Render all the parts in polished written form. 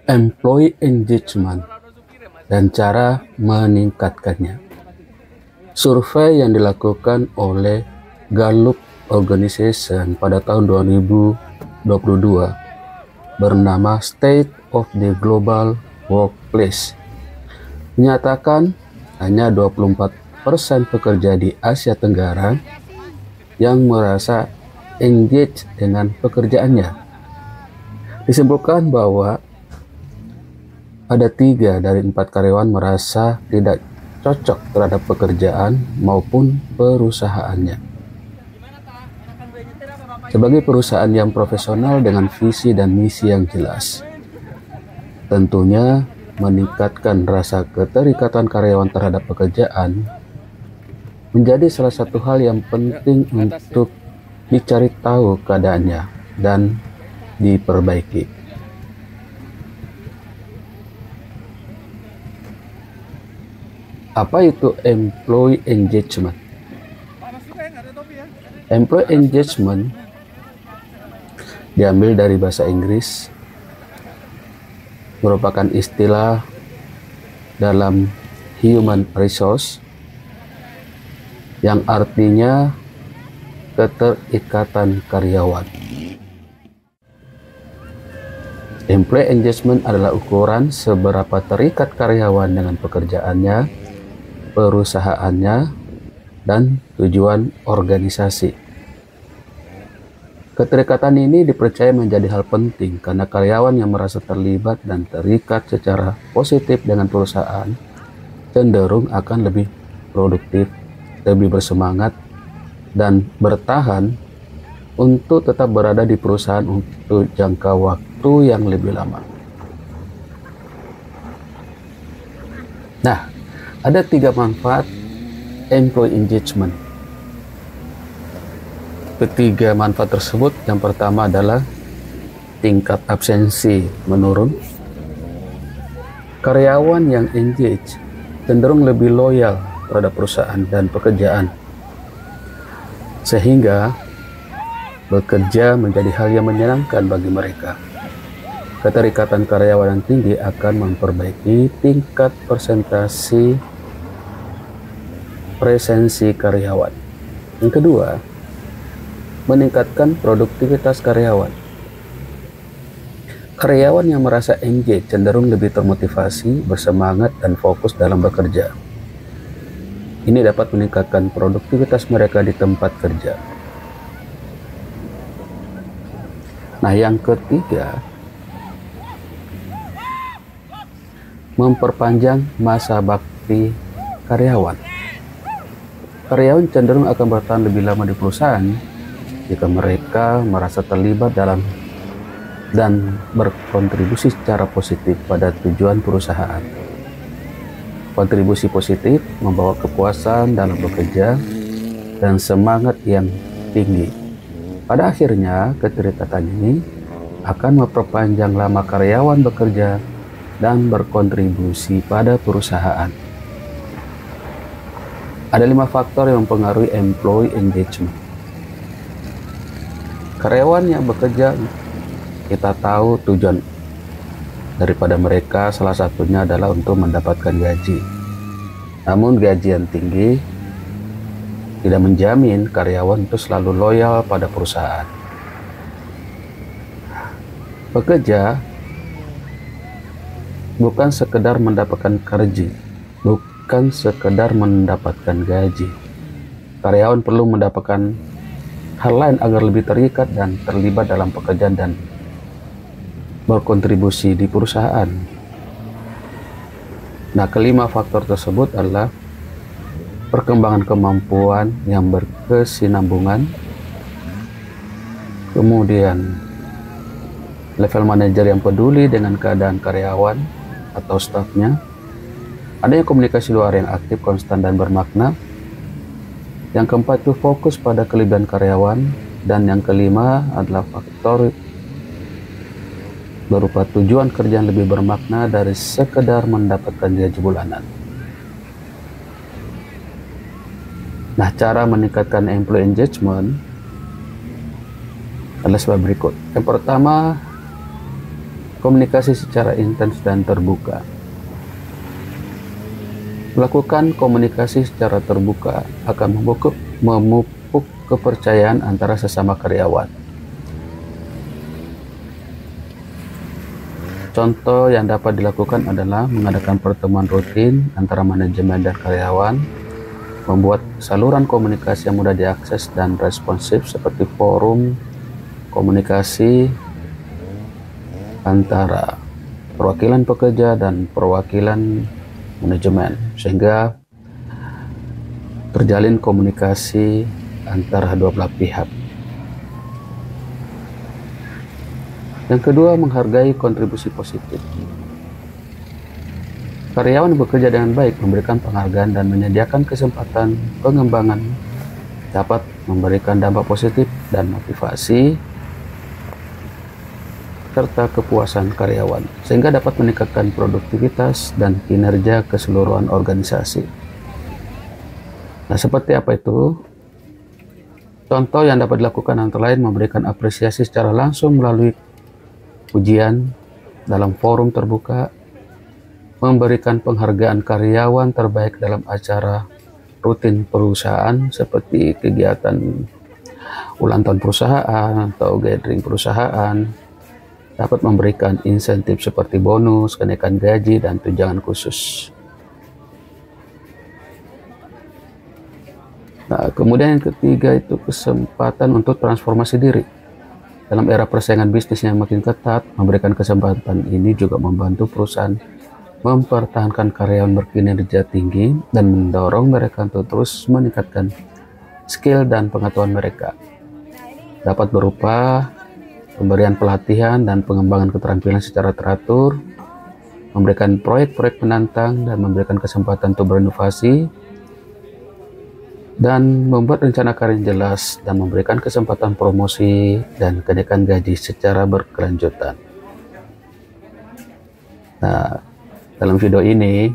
Employee engagement dan cara meningkatkannya. Survei yang dilakukan oleh Gallup Organization pada tahun 2022 bernama State of the Global Workplace menyatakan hanya 24% pekerja di Asia Tenggara yang merasa engage dengan pekerjaannya. Disebutkan bahwa ada 3 dari 4 karyawan merasa tidak cocok terhadap pekerjaan maupun perusahaannya. Sebagai perusahaan yang profesional dengan visi dan misi yang jelas, tentunya meningkatkan rasa keterikatan karyawan terhadap pekerjaan menjadi salah satu hal yang penting untuk dicari tahu keadaannya dan diperbaiki. Apa itu employee engagement? Employee engagement diambil dari bahasa Inggris, merupakan istilah dalam human resource yang artinya keterikatan karyawan. Employee engagement adalah ukuran seberapa terikat karyawan dengan pekerjaannya, perusahaannya, dan tujuan organisasi. Keterikatan ini dipercaya menjadi hal penting karena karyawan yang merasa terlibat dan terikat secara positif dengan perusahaan cenderung akan lebih produktif, lebih bersemangat, dan bertahan untuk tetap berada di perusahaan untuk jangka waktu yang lebih lama. Nah, ada 3 manfaat employee engagement. Ketiga manfaat tersebut, yang pertama adalah tingkat absensi menurun. Karyawan yang engage cenderung lebih loyal terhadap perusahaan dan pekerjaan, sehingga bekerja menjadi hal yang menyenangkan bagi mereka. Keterikatan karyawan yang tinggi akan memperbaiki tingkat presensi karyawan. Yang kedua, meningkatkan produktivitas karyawan. Karyawan yang merasa engage cenderung lebih termotivasi, bersemangat, dan fokus dalam bekerja. Ini dapat meningkatkan produktivitas mereka di tempat kerja. Nah, yang ketiga, memperpanjang masa bakti karyawan. Karyawan cenderung akan bertahan lebih lama di perusahaan jika mereka merasa terlibat dalam dan berkontribusi secara positif pada tujuan perusahaan. Kontribusi positif membawa kepuasan dalam bekerja dan semangat yang tinggi. Pada akhirnya, keterikatan ini akan memperpanjang lama karyawan bekerja dan berkontribusi pada perusahaan. Ada 5 faktor yang mempengaruhi employee engagement. Karyawan yang bekerja, kita tahu tujuan daripada mereka salah satunya adalah untuk mendapatkan gaji. Namun gaji yang tinggi tidak menjamin karyawan itu selalu loyal pada perusahaan. Pekerja bukan sekedar mendapatkan gaji, bukan sekedar mendapatkan gaji. Karyawan perlu mendapatkan hal lain agar lebih terikat dan terlibat dalam pekerjaan dan berkontribusi di perusahaan. Nah, kelima faktor tersebut adalah perkembangan kemampuan yang berkesinambungan, kemudian level manajer yang peduli dengan keadaan karyawan atau stafnya, adanya komunikasi luar yang aktif, konstan, dan bermakna. Yang keempat itu fokus pada kelebihan karyawan, dan yang kelima adalah faktor berupa tujuan kerja yang lebih bermakna dari sekedar mendapatkan gaji bulanan. Nah, cara meningkatkan employee engagement adalah sebagai berikut. Yang pertama, Komunikasi secara intens dan terbuka. Melakukan komunikasi secara terbuka akan memupuk kepercayaan antara sesama karyawan. Contoh yang dapat dilakukan adalah mengadakan pertemuan rutin antara manajemen dan karyawan, membuat saluran komunikasi yang mudah diakses dan responsif seperti forum komunikasi antara perwakilan pekerja dan perwakilan manajemen, sehingga terjalin komunikasi antara dua belah pihak. Yang kedua, menghargai kontribusi positif. Karyawan bekerja dengan baik, memberikan penghargaan dan menyediakan kesempatan pengembangan dapat memberikan dampak positif dan motivasi serta kepuasan karyawan, sehingga dapat meningkatkan produktivitas dan kinerja keseluruhan organisasi. Nah, seperti apa itu? Contoh yang dapat dilakukan antara lain memberikan apresiasi secara langsung melalui pujian dalam forum terbuka, memberikan penghargaan karyawan terbaik dalam acara rutin perusahaan seperti kegiatan ulang tahun perusahaan atau gathering perusahaan, dapat memberikan insentif seperti bonus, kenaikan gaji, dan tunjangan khusus. Nah, kemudian yang ketiga itu kesempatan untuk transformasi diri. Dalam era persaingan bisnis yang makin ketat, memberikan kesempatan ini juga membantu perusahaan mempertahankan karyawan berkinerja tinggi dan mendorong mereka untuk terus meningkatkan skill dan pengetahuan mereka. Dapat berupa pemberian pelatihan dan pengembangan keterampilan secara teratur, memberikan proyek-proyek penantang dan memberikan kesempatan untuk berinovasi, dan membuat rencana karir yang jelas dan memberikan kesempatan promosi dan kenaikan gaji secara berkelanjutan. Nah, dalam video ini,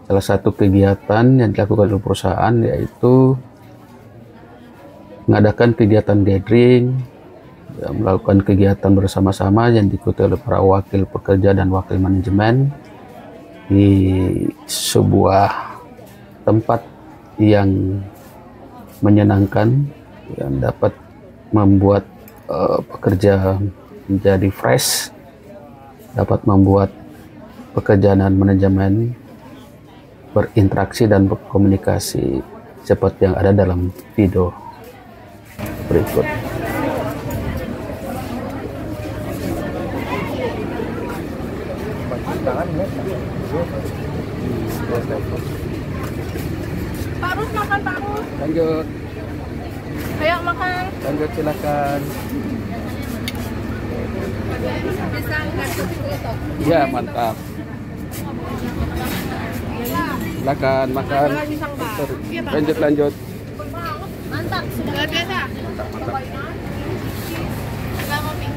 salah satu kegiatan yang dilakukan oleh perusahaan yaitu mengadakan kegiatan gathering, melakukan kegiatan bersama-sama yang diikuti oleh para wakil pekerja dan wakil manajemen di sebuah tempat yang menyenangkan, yang dapat membuat pekerja menjadi fresh, dapat membuat pekerjaan dan manajemen berinteraksi dan berkomunikasi seperti yang ada dalam video berikut. Pak Rus makan, Pak Rus. Lanjut. Ayo makan. Lanjut, silakan. Bisa nggak tutup? Ya, mantap. Silakan makan. Lanjut, lanjut. Mantap, sudah biasa. Nggak kopi.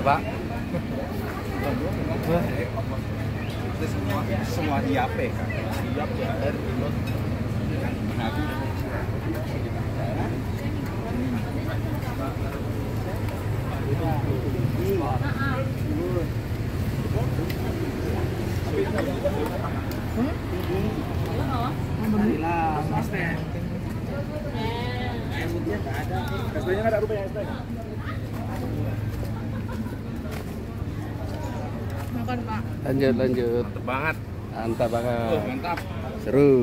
Pak, semua di AP kan? Siap ya, remote. SD-nya nggak ada rupanya SD. Makan makan, Pak. Lanjut, lanjut. Mantep banget. Mantap banget. Mantap. Seru.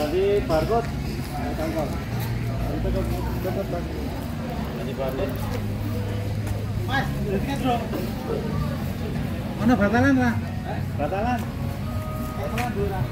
Tadi barcode, kantor. Itu dapat bang. Tadi barcode. Mas, tiket bro. Mana batalan lah? Batalan. Batalan dulu lah.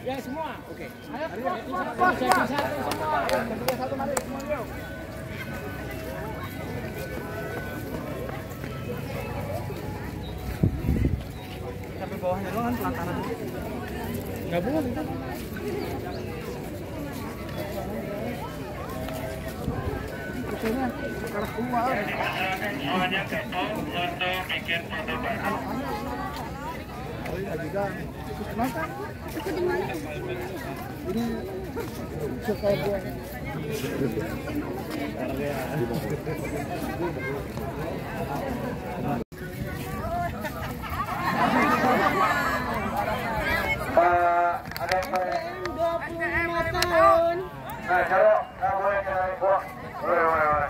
Ya semua. Oke. Ayo. Satu mari semua yuk. Sampai bawahnya doang kan pelantaran. Gabungan itu. Kecilnya sekarang keluar. Semuanya ketong untuk bikin pertemuan. Oh iya juga. Kenapa? Ini suka buang. Ada yang 25 tahun. Nah, Jaro, nggak boleh nyalain gua. Boleh.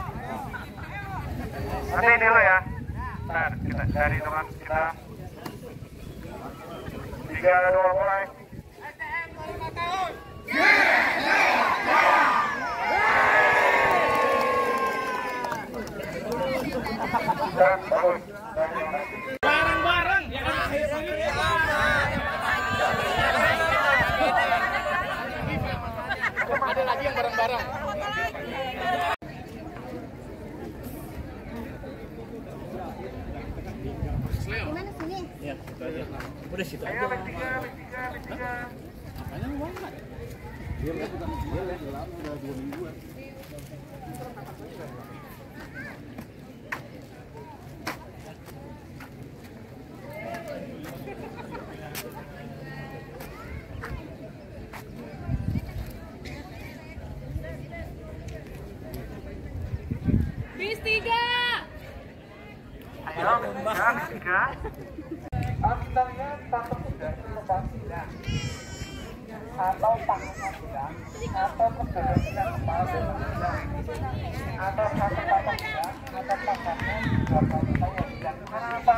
Nanti ini lo ya. Ntar kita dari teman kita. 3, 2, mulai. STM 25 tahun. Bareng-bareng ya. Ada lagi yang bareng-bareng. Gimana sini? Ya, situ aja. Udah situ aja. Apanya mau banget? Dia udah lama, udah 2 mingguan. Bis 3. Ayo, yang 3. Ambilnya tatap sudah pasti. atau tangan tidak, atau kebetulan tidak kepala tidak, atau satu patah tidak, atau tangannya dua kali saya tidak. Kenapa?